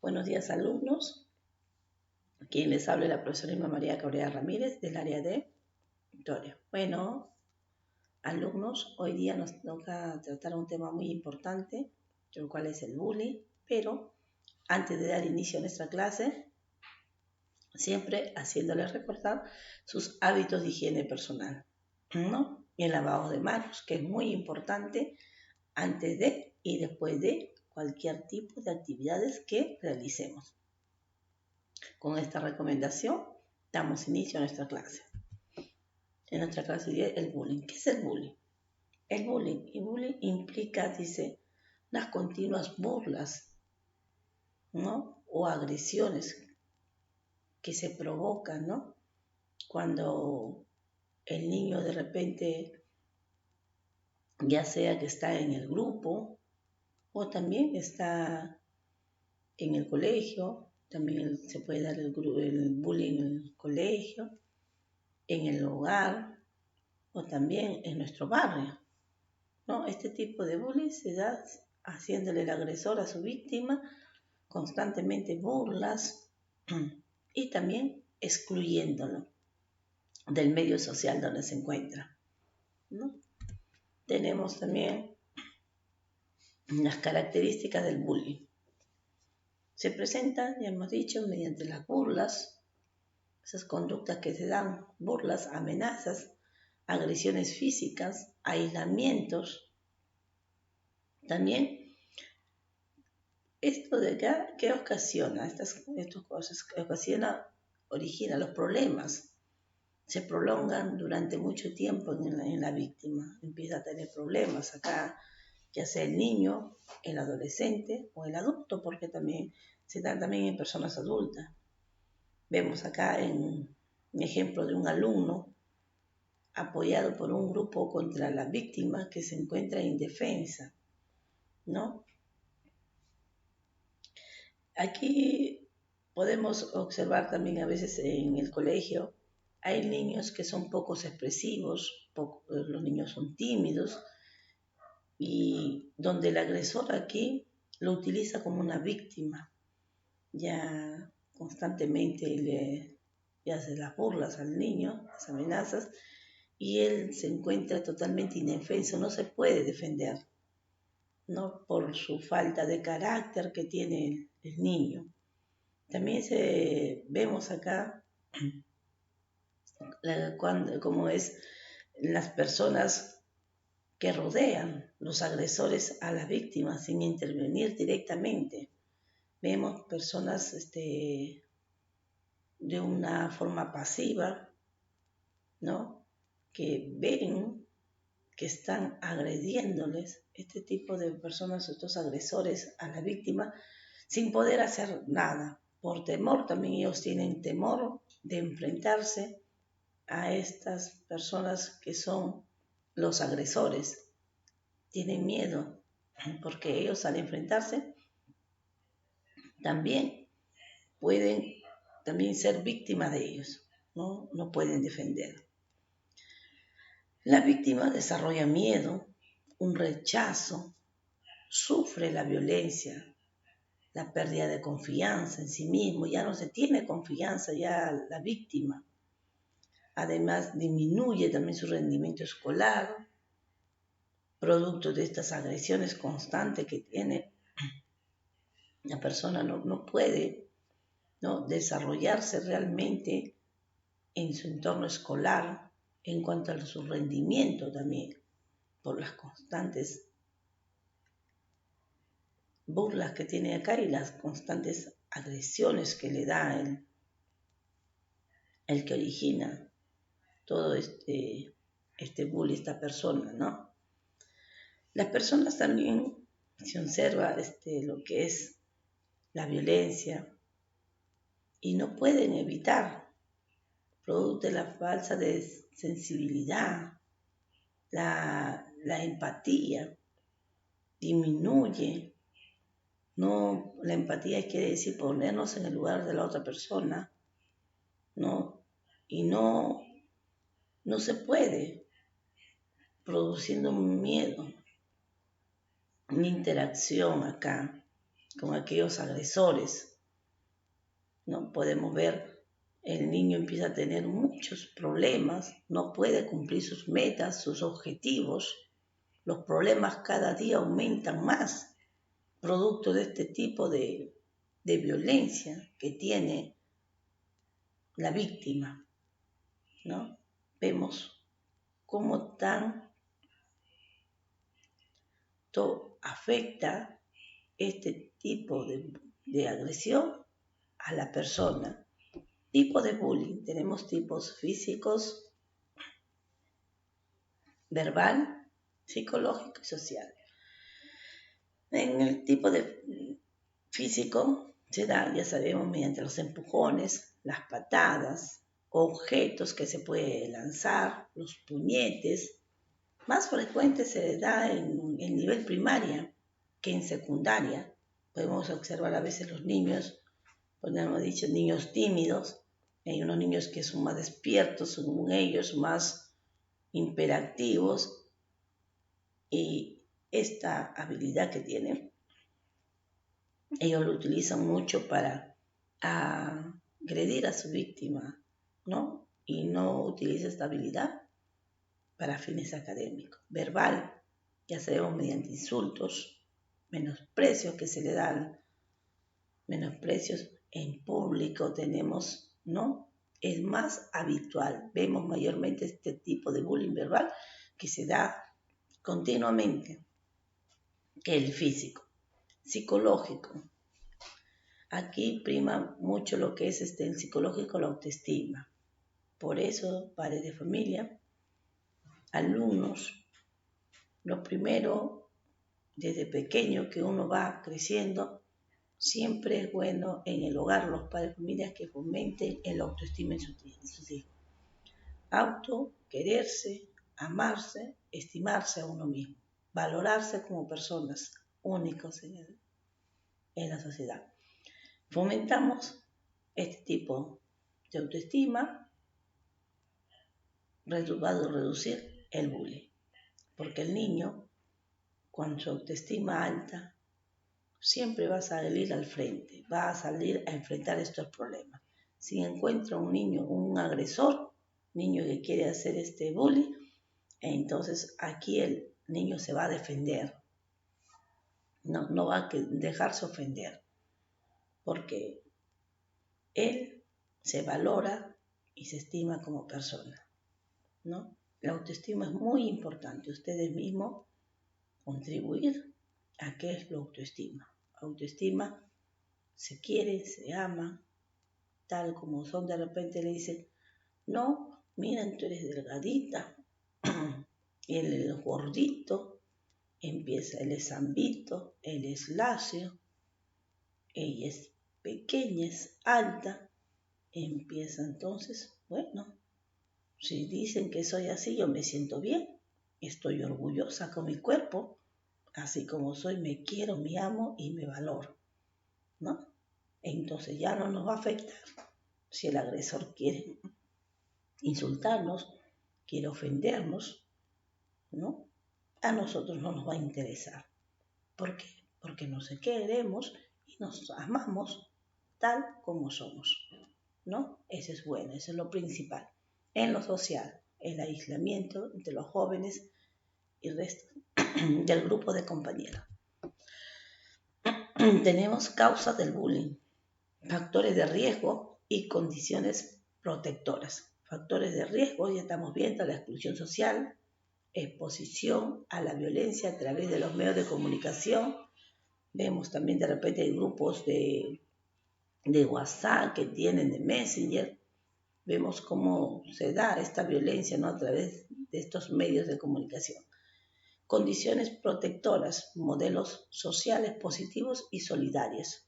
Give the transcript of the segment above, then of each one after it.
Buenos días, alumnos. Quien les habla es la profesora Irma María Cabrera Ramírez del área de Victoria. Bueno, alumnos, hoy día nos toca tratar un tema muy importante, el cual es el bullying, pero antes de dar inicio a nuestra clase, siempre haciéndoles recordar sus hábitos de higiene personal, ¿no? Y el lavado de manos, que es muy importante antes de y después de cualquier tipo de actividades que realicemos. Con esta recomendación damos inicio a nuestra clase. En nuestra clase hoy el bullying. ¿Qué es el bullying? El bullying implica, dice, las continuas burlas, ¿no? O agresiones que se provocan, ¿no? Cuando el niño de repente, ya sea que está en el grupo o también está en el colegio, también se puede dar el bullying en el colegio, en el hogar o también en nuestro barrio, ¿no? Este tipo de bullying se da haciéndole el agresor a su víctima constantemente burlas y también excluyéndolo del medio social donde se encuentra, ¿no? Tenemos también las características del bullying. Se presentan, ya hemos dicho, mediante las burlas, esas conductas que se dan, burlas, amenazas, agresiones físicas, aislamientos. También esto de acá, ¿qué ocasiona? Estas cosas origina los problemas. Se prolongan durante mucho tiempo en la víctima. Empieza a tener problemas acá, ya sea el niño, el adolescente o el adulto, porque también se dan también en personas adultas. Vemos acá en un ejemplo de un alumno apoyado por un grupo contra la víctima que se encuentra indefensa, ¿no? Aquí podemos observar también a veces en el colegio, hay niños que son pocos expresivos, los niños son tímidos y donde el agresor aquí lo utiliza como una víctima, ya constantemente le hace las burlas al niño, las amenazas, y él se encuentra totalmente indefenso, no se puede defender, ¿no? Por su falta de carácter que tiene el niño. También vemos acá cómo es las personas que rodean los agresores a las víctimas sin intervenir directamente. Vemos personas de una forma pasiva, ¿no? Que ven que están agrediéndoles, este tipo de personas, estos agresores a la víctima, sin poder hacer nada. Por temor, también ellos tienen temor de enfrentarse a estas personas que son los agresores. Tienen miedo porque ellos al enfrentarse también pueden ser víctimas de ellos, ¿no? No pueden defender. La víctima desarrolla miedo, un rechazo, sufre la violencia, la pérdida de confianza en sí mismo, ya no se tiene confianza ya la víctima. Además, disminuye también su rendimiento escolar, producto de estas agresiones constantes que tiene. La persona no puede, ¿no?, desarrollarse realmente en su entorno escolar en cuanto a su rendimiento también, por las constantes burlas que tiene acá y las constantes agresiones que le da el que origina todo este bullying, esta persona, ¿no? Las personas también, se observa lo que es la violencia y no pueden evitar, producto de la falsa de sensibilidad, la empatía disminuye. No, la empatía quiere decir ponernos en el lugar de la otra persona, ¿no? Y no se puede, produciendo un miedo, una interacción acá con aquellos agresores, ¿no? Podemos ver, el niño empieza a tener muchos problemas, no puede cumplir sus metas, sus objetivos, los problemas cada día aumentan más, producto de este tipo de violencia que tiene la víctima, ¿no? Vemos cómo tanto afecta este tipo de agresión a la persona. Tipo de bullying. Tenemos tipos físicos, verbal, psicológico y social. En el tipo de físico se da, ya sabemos, mediante los empujones, las patadas, objetos que se puede lanzar, los puñetes. Más frecuente se da en nivel primaria que en secundaria. Podemos observar a veces los niños, podemos dicho, niños tímidos. Hay unos niños que son más despiertos, según ellos, más hiperactivos, y esta habilidad que tienen, ellos lo utilizan mucho para agredir a su víctima, ¿no? Y no utiliza esta habilidad para fines académicos. Verbal, ya sabemos, mediante insultos, menosprecios que se le dan, menosprecios en público tenemos, ¿no? Es más habitual. Vemos mayormente este tipo de bullying verbal que se da continuamente que el físico. Psicológico. Aquí prima mucho lo que es el psicológico, la autoestima. Por eso, padres de familia, alumnos, lo primero, desde pequeño que uno va creciendo, siempre es bueno en el hogar, los padres de familia, que fomenten el autoestima en sus hijos. Quererse, amarse, estimarse a uno mismo, valorarse como personas únicos en la sociedad. Fomentamos este tipo de autoestima, va a reducir el bullying, porque el niño, con su autoestima alta, siempre va a salir al frente, va a salir a enfrentar estos problemas. Si encuentra un niño, un agresor, niño que quiere hacer este bullying, entonces aquí el niño se va a defender, no va a dejarse ofender, porque él se valora y se estima como persona, ¿no? La autoestima es muy importante. Ustedes mismos contribuir a qué es la autoestima. Autoestima, se quiere, se ama, tal como son. De repente le dicen, no, mira, tú eres delgadita, y él es gordito, empieza, él es zambito, él es lacio, ella es pequeña, es alta, empieza entonces, bueno, si dicen que soy así, yo me siento bien, estoy orgullosa con mi cuerpo, así como soy, me quiero, me amo y me valoro, ¿no? Entonces ya no nos va a afectar si el agresor quiere insultarnos, quiere ofendernos, ¿no? A nosotros no nos va a interesar. ¿Por qué? Porque nos queremos y nos amamos tal como somos, ¿no? Eso es bueno, eso es lo principal. En lo social, el aislamiento entre los jóvenes y el resto del grupo de compañeros. Tenemos causas del bullying, factores de riesgo y condiciones protectoras. Factores de riesgo, ya estamos viendo, la exclusión social, exposición a la violencia a través de los medios de comunicación. Vemos también de repente grupos de WhatsApp que tienen, de Messenger. Vemos cómo se da esta violencia, ¿no?, a través de estos medios de comunicación. Condiciones protectoras, modelos sociales positivos y solidarios.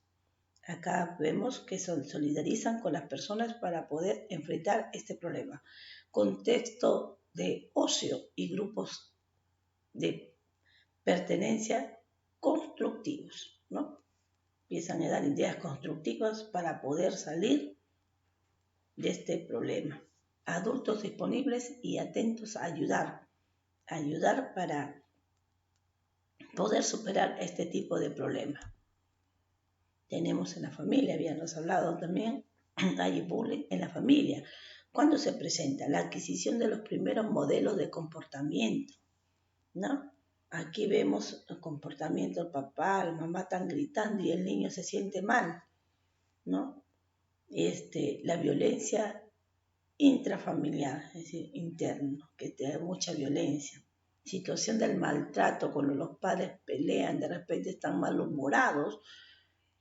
Acá vemos que se solidarizan con las personas para poder enfrentar este problema. Contexto de ocio y grupos de pertenencia constructivos, ¿no? Empiezan a dar ideas constructivas para poder salir de este problema. Adultos disponibles y atentos a ayudar para poder superar este tipo de problemas. tenemos en la familia, habíamos hablado también, hay bullying en la familia. ¿Cuándo se presenta? La adquisición de los primeros modelos de comportamiento, ¿no? Aquí vemos el comportamiento del papá, la mamá están gritando y el niño se siente mal, ¿no? La violencia intrafamiliar, es decir, interno, que te da mucha violencia. Situación del maltrato, cuando los padres pelean, de repente están malhumorados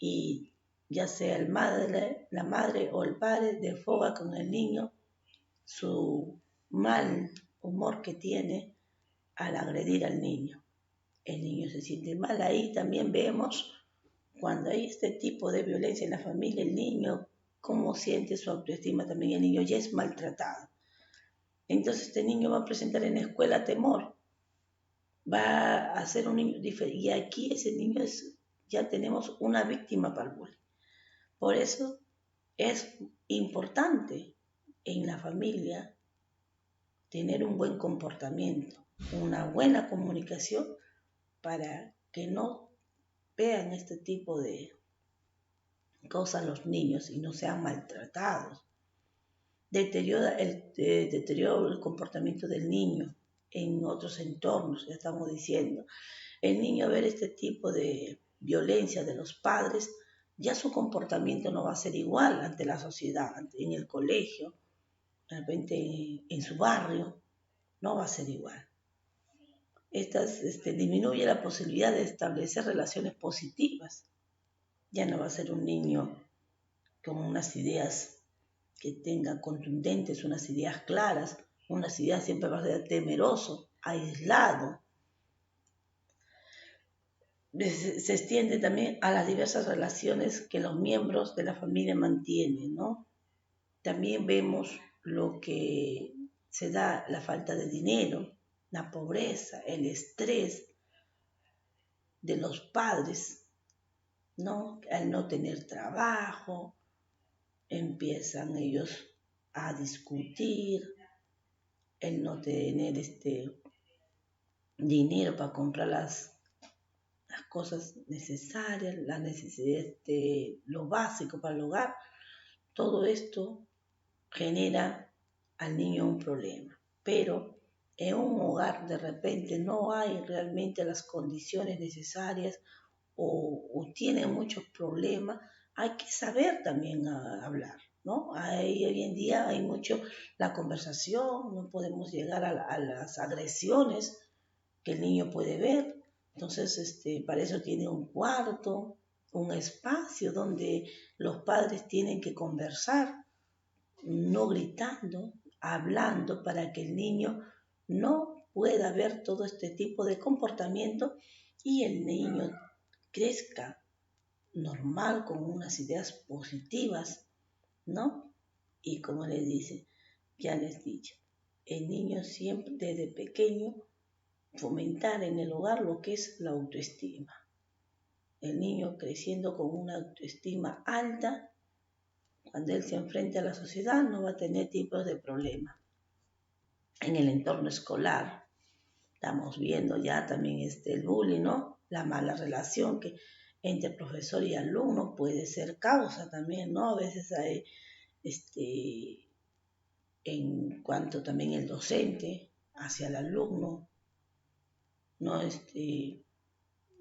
y ya sea la madre o el padre desfoga con el niño su mal humor que tiene al agredir al niño. El niño se siente mal. Ahí también vemos cuando hay este tipo de violencia en la familia, el niño, cómo siente su autoestima también. El niño ya es maltratado. Entonces este niño va a presentar en la escuela temor. Va a ser un niño diferente. Y aquí ese niño ya tenemos una víctima para el bullying. Por eso es importante en la familia tener un buen comportamiento, una buena comunicación para que no vean este tipo de cosas los niños y no sean maltratados. Deteriora el comportamiento del niño en otros entornos, ya estamos diciendo. El niño ver este tipo de violencia de los padres, ya su comportamiento no va a ser igual ante la sociedad, en el colegio, de repente en su barrio, no va a ser igual. Disminuye la posibilidad de establecer relaciones positivas. Ya no va a ser un niño con unas ideas que tenga contundentes, unas ideas claras, unas ideas siempre va a ser temeroso, aislado. Se extiende también a las diversas relaciones que los miembros de la familia mantienen, ¿no? También vemos lo que se da, la falta de dinero, la pobreza, el estrés de los padres, ¿no? Al no tener trabajo, empiezan ellos a discutir, el no tener dinero para comprar las cosas necesarias, la necesidad, lo básico para el hogar. Todo esto genera al niño un problema, pero en un hogar de repente no hay realmente las condiciones necesarias o tienen muchos problemas, hay que saber también hablar, ¿no? Hoy en día hay mucho la conversación, no podemos llegar a las agresiones que el niño puede ver, entonces para eso tiene un cuarto, un espacio donde los padres tienen que conversar, no gritando, hablando para que el niño no pueda ver todo este tipo de comportamiento y el niño crezca normal, con unas ideas positivas, ¿no? Y como les dice, ya les he dicho, el niño siempre desde pequeño fomentar en el hogar lo que es la autoestima. El niño creciendo con una autoestima alta, cuando él se enfrente a la sociedad no va a tener tipos de problemas. En el entorno escolar estamos viendo ya también el bullying, ¿no? La mala relación que entre profesor y alumno puede ser causa también, ¿no? A veces hay, en cuanto también el docente hacia el alumno, ¿no?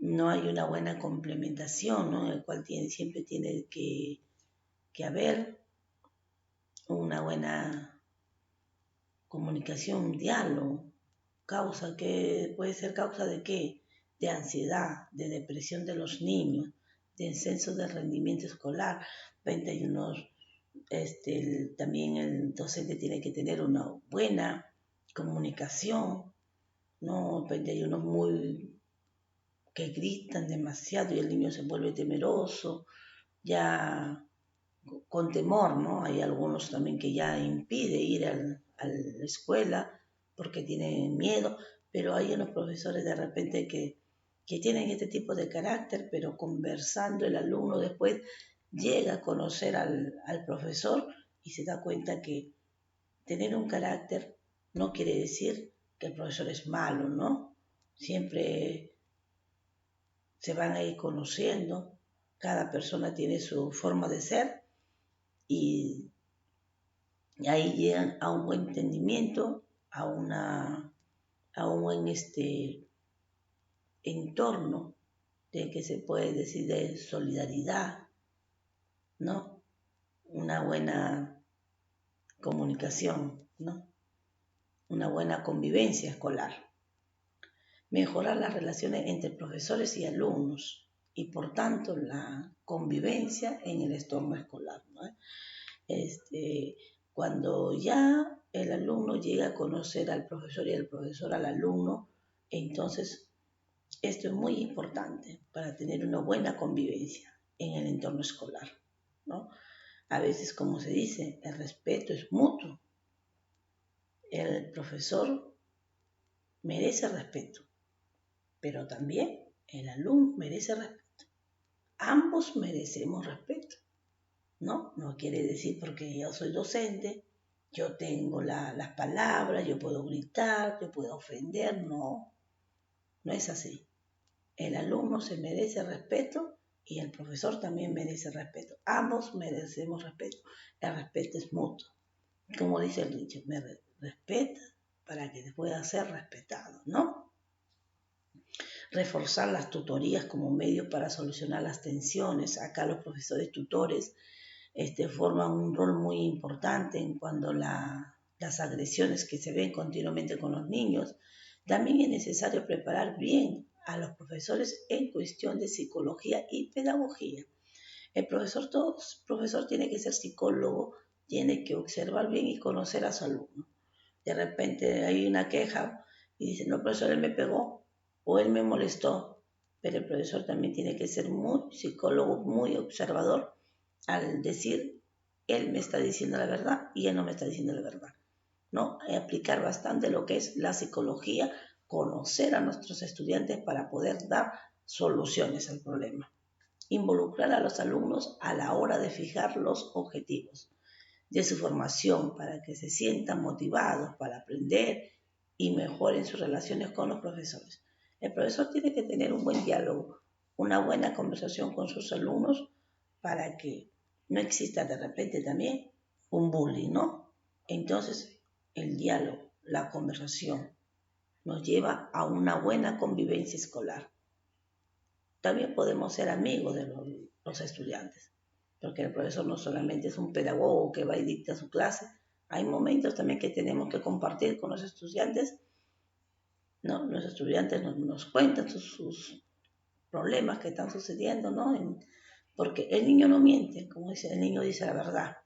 No hay una buena complementación, ¿no? En el cual siempre tiene que haber una buena comunicación, un diálogo, causa que puede ser causa de qué, de ansiedad, de depresión de los niños, de descenso del rendimiento escolar. También el docente tiene que tener una buena comunicación, no, hay unos que gritan demasiado y el niño se vuelve temeroso, ya con temor, ¿no? Hay algunos también que ya impide ir a la escuela porque tienen miedo, pero hay unos profesores de repente que tienen este tipo de carácter, pero conversando el alumno después llega a conocer al profesor y se da cuenta que tener un carácter no quiere decir que el profesor es malo, ¿no? Siempre se van a ir conociendo Cada persona tiene su forma de ser y ahí llegan a un buen entendimiento, a un buen entorno de que se puede decir de solidaridad, ¿no? Una buena comunicación, ¿no? Una buena convivencia escolar. Mejorar las relaciones entre profesores y alumnos y por tanto la convivencia en el entorno escolar, ¿no? Cuando ya el alumno llega a conocer al profesor y el profesor al alumno, entonces esto es muy importante para tener una buena convivencia en el entorno escolar, ¿no? A veces, como se dice, el respeto es mutuo. El profesor merece respeto, pero también el alumno merece respeto. Ambos merecemos respeto, ¿no? No quiere decir porque yo soy docente, yo tengo las palabras, yo puedo gritar, yo puedo ofender, no, no es así. El alumno se merece respeto y el profesor también merece respeto. Ambos merecemos respeto. El respeto es mutuo. Como dice el dicho, me respeta para que pueda ser respetado, ¿no? Reforzar las tutorías como medio para solucionar las tensiones. Acá los profesores tutores forman un rol muy importante en cuanto a las agresiones que se ven continuamente con los niños. También es necesario preparar bien a los profesores en cuestión de psicología y pedagogía. Todo profesor tiene que ser psicólogo, tiene que observar bien y conocer a su alumno. De repente hay una queja y dice, no, profesor, él me pegó o él me molestó, pero el profesor también tiene que ser muy psicólogo, muy observador al decir, él me está diciendo la verdad y él no me está diciendo la verdad, ¿no? Hay que aplicar bastante lo que es la psicología, conocer a nuestros estudiantes para poder dar soluciones al problema. Involucrar a los alumnos a la hora de fijar los objetivos de su formación para que se sientan motivados para aprender y mejoren sus relaciones con los profesores. El profesor tiene que tener un buen diálogo, una buena conversación con sus alumnos para que no exista de repente también un bullying, ¿no? Entonces, el diálogo, la conversación, nos lleva a una buena convivencia escolar. También podemos ser amigos de los estudiantes, porque el profesor no solamente es un pedagogo que va y dicta su clase, hay momentos también que tenemos que compartir con los estudiantes, ¿no? Los estudiantes nos cuentan sus problemas que están sucediendo, ¿no? Porque el niño no miente, como dice, el niño dice la verdad.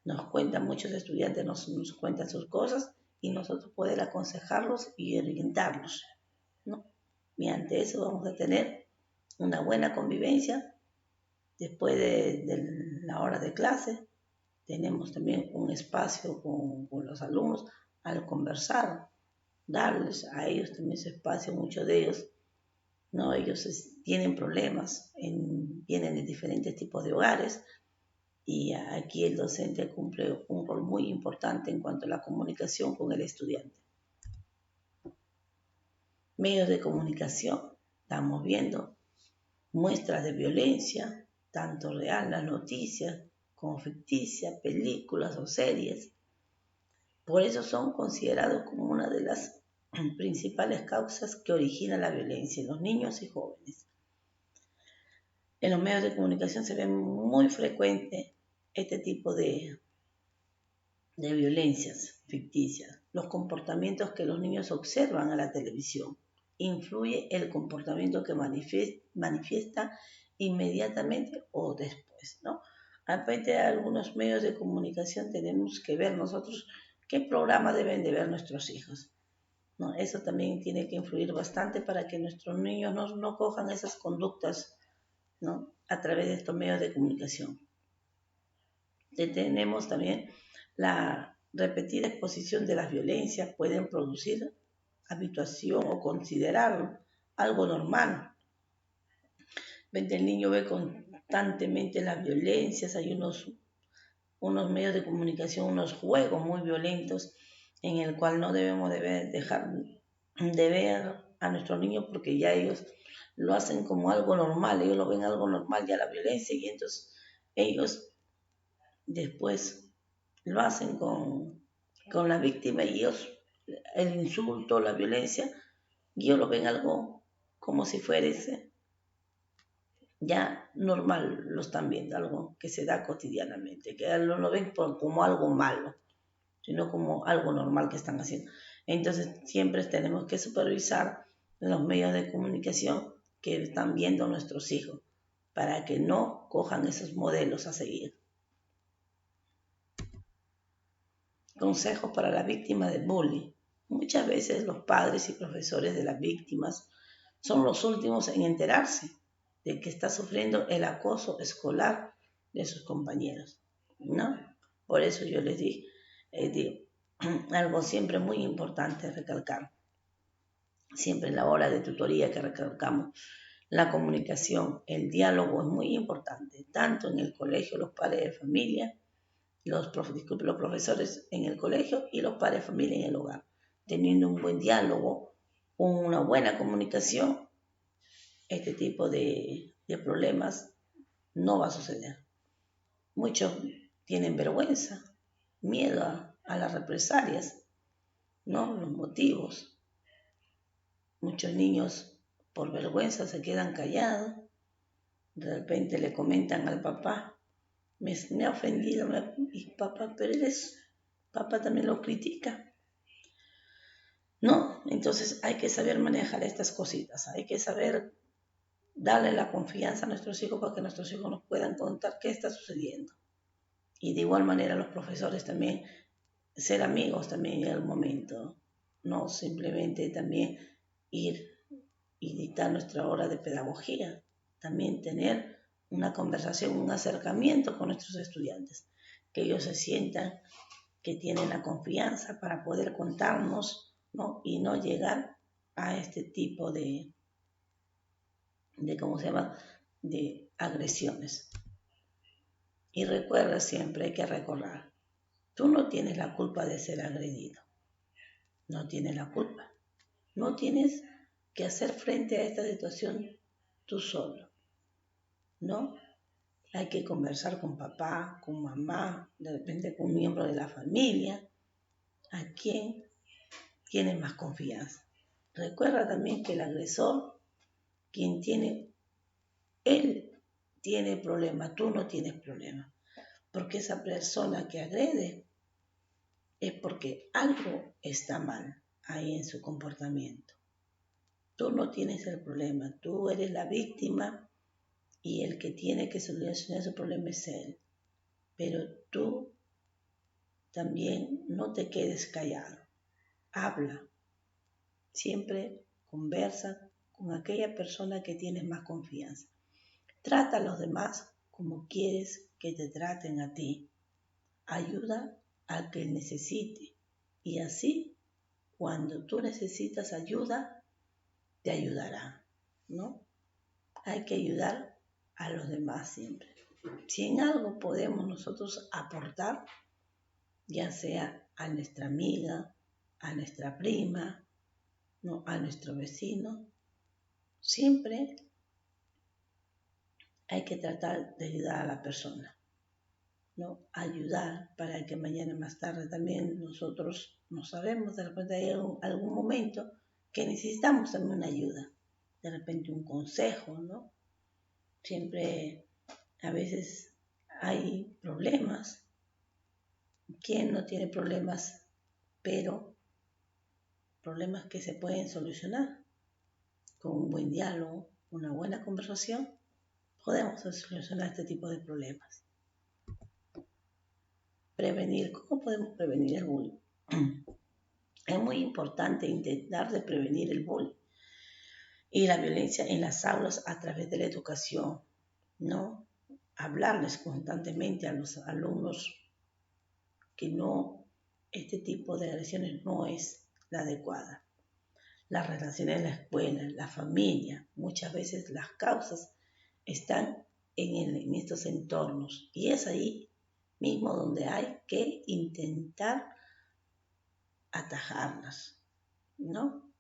Nos cuentan muchos estudiantes, nos cuentan sus cosas y nosotros poder aconsejarlos y orientarlos, ¿no? Mediante eso vamos a tener una buena convivencia. Después de la hora de clase, tenemos también un espacio con los alumnos al conversar, darles a ellos también ese espacio, muchos de ellos, ¿no? Ellos tienen problemas, vienen de diferentes tipos de hogares y aquí el docente cumple un rol muy importante en cuanto a la comunicación con el estudiante. Medios de comunicación, estamos viendo muestras de violencia, tanto real, las noticias, como ficticias, películas o series. Por eso son considerados como una de las principales causas que originan la violencia en los niños y jóvenes. En los medios de comunicación se ve muy frecuente este tipo de violencias ficticias. Los comportamientos que los niños observan a la televisión. Influye el comportamiento que manifiesta inmediatamente o después, ¿no? Aparte de algunos medios de comunicación tenemos que ver nosotros qué programa deben de ver nuestros hijos, ¿no? Eso también tiene que influir bastante para que nuestros niños no cojan esas conductas, ¿no? A través de estos medios de comunicación. Tenemos también la repetida exposición de las violencias pueden producir habituación o considerarlo algo normal. El niño ve constantemente las violencias, hay unos medios de comunicación, unos juegos muy violentos en el cual no debemos dejar de ver a nuestros niños porque ya ellos lo hacen como algo normal, ellos lo ven algo normal ya la violencia y entonces ellos después lo hacen con la víctima y ellos, el insulto, la violencia, ellos lo ven algo como si fuese ya normal, lo están viendo, algo que se da cotidianamente, que no lo ven como algo malo, sino como algo normal que están haciendo. Entonces siempre tenemos que supervisar los medios de comunicación que están viendo nuestros hijos para que no cojan esos modelos a seguir. Consejos para la víctima de bullying. Muchas veces los padres y profesores de las víctimas son los últimos en enterarse de que está sufriendo el acoso escolar de sus compañeros, ¿no? Por eso yo les digo algo siempre muy importante recalcar, siempre en la hora de tutoría que recalcamos, la comunicación, el diálogo es muy importante, tanto en el colegio, los padres de familia, los profesores en el colegio y los padres de familia en el hogar. Teniendo un buen diálogo, una buena comunicación, este tipo de problemas no va a suceder. Muchos tienen vergüenza, miedo a las represalias, ¿no? Los motivos. Muchos niños por vergüenza se quedan callados, de repente le comentan al papá, me ha ofendido, y papá, pero papá también lo critica. No, entonces hay que saber manejar estas cositas, hay que saber darle la confianza a nuestros hijos para que nuestros hijos nos puedan contar qué está sucediendo. Y de igual manera los profesores también, ser amigos también en el momento, no simplemente también ir y dictar nuestra hora de pedagogía, también tener una conversación, un acercamiento con nuestros estudiantes, que ellos se sientan que tienen la confianza para poder contarnos, ¿no? Y no llegar a este tipo de ¿cómo se llama?, de agresiones. Y recuerda siempre, hay que recordar, tú no tienes la culpa de ser agredido, no tienes la culpa, no tienes que hacer frente a esta situación tú solo, ¿no? Hay que conversar con papá, con mamá, de repente con un miembro de la familia, a quien tienes más confianza. Recuerda también que el agresor, él tiene problemas, tú no tienes problemas, porque esa persona que agrede es porque algo está mal ahí en su comportamiento. Tú no tienes el problema, tú eres la víctima y el que tiene que solucionar su problema es él. Pero tú también no te quedes callado, habla, siempre conversa con aquella persona que tienes más confianza. Trata a los demás como quieres que te traten a ti. Ayuda al que necesite y así cuando tú necesitas ayuda, te ayudará, ¿no? Hay que ayudar a los demás siempre. Si en algo podemos nosotros aportar, ya sea a nuestra amiga, a nuestra prima, ¿no?, a nuestro vecino, siempre hay que tratar de ayudar a la persona, ¿no? Ayudar para que mañana más tarde también nosotros no sabemos, de repente hay algún momento que necesitamos también una ayuda, de repente un consejo, ¿no? Siempre a veces hay problemas. ¿Quién no tiene problemas? Pero problemas que se pueden solucionar con un buen diálogo, una buena conversación, podemos solucionar este tipo de problemas. Prevenir, ¿cómo podemos prevenir el bullying? Es muy importante intentar de prevenir el bullying y la violencia en las aulas a través de la educación, ¿no? Hablarles constantemente a los alumnos que no, este tipo de agresiones no es la adecuada. Las relaciones en la escuela, la familia, muchas veces las causas están en estos entornos y es ahí mismo donde hay que intentar atajarlas, ¿no?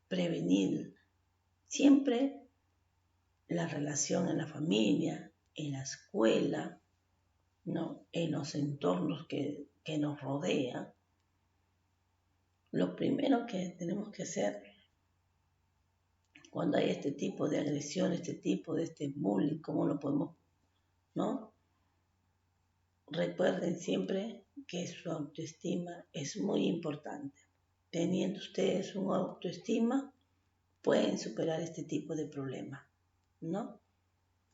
Prevenir. Siempre la relación en la familia, en la escuela, ¿no? En los entornos que nos rodean. Lo primero que tenemos que hacer cuando hay este tipo de agresión, este tipo de bullying, ¿cómo lo podemos, no? Recuerden siempre que su autoestima es muy importante. Teniendo ustedes una autoestima, pueden superar este tipo de problemas, ¿no?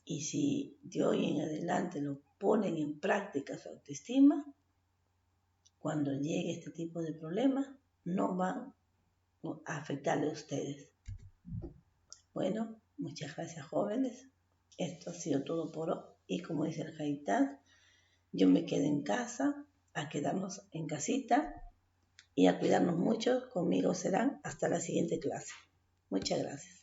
Y si de hoy en adelante lo ponen en práctica su autoestima, cuando llegue este tipo de problemas, no van a afectarle a ustedes. Bueno, muchas gracias, jóvenes. Esto ha sido todo por hoy. Y como dice el Haitán, yo me quedo en casa, a quedarnos en casita y a cuidarnos mucho. Conmigo serán hasta la siguiente clase. Muchas gracias.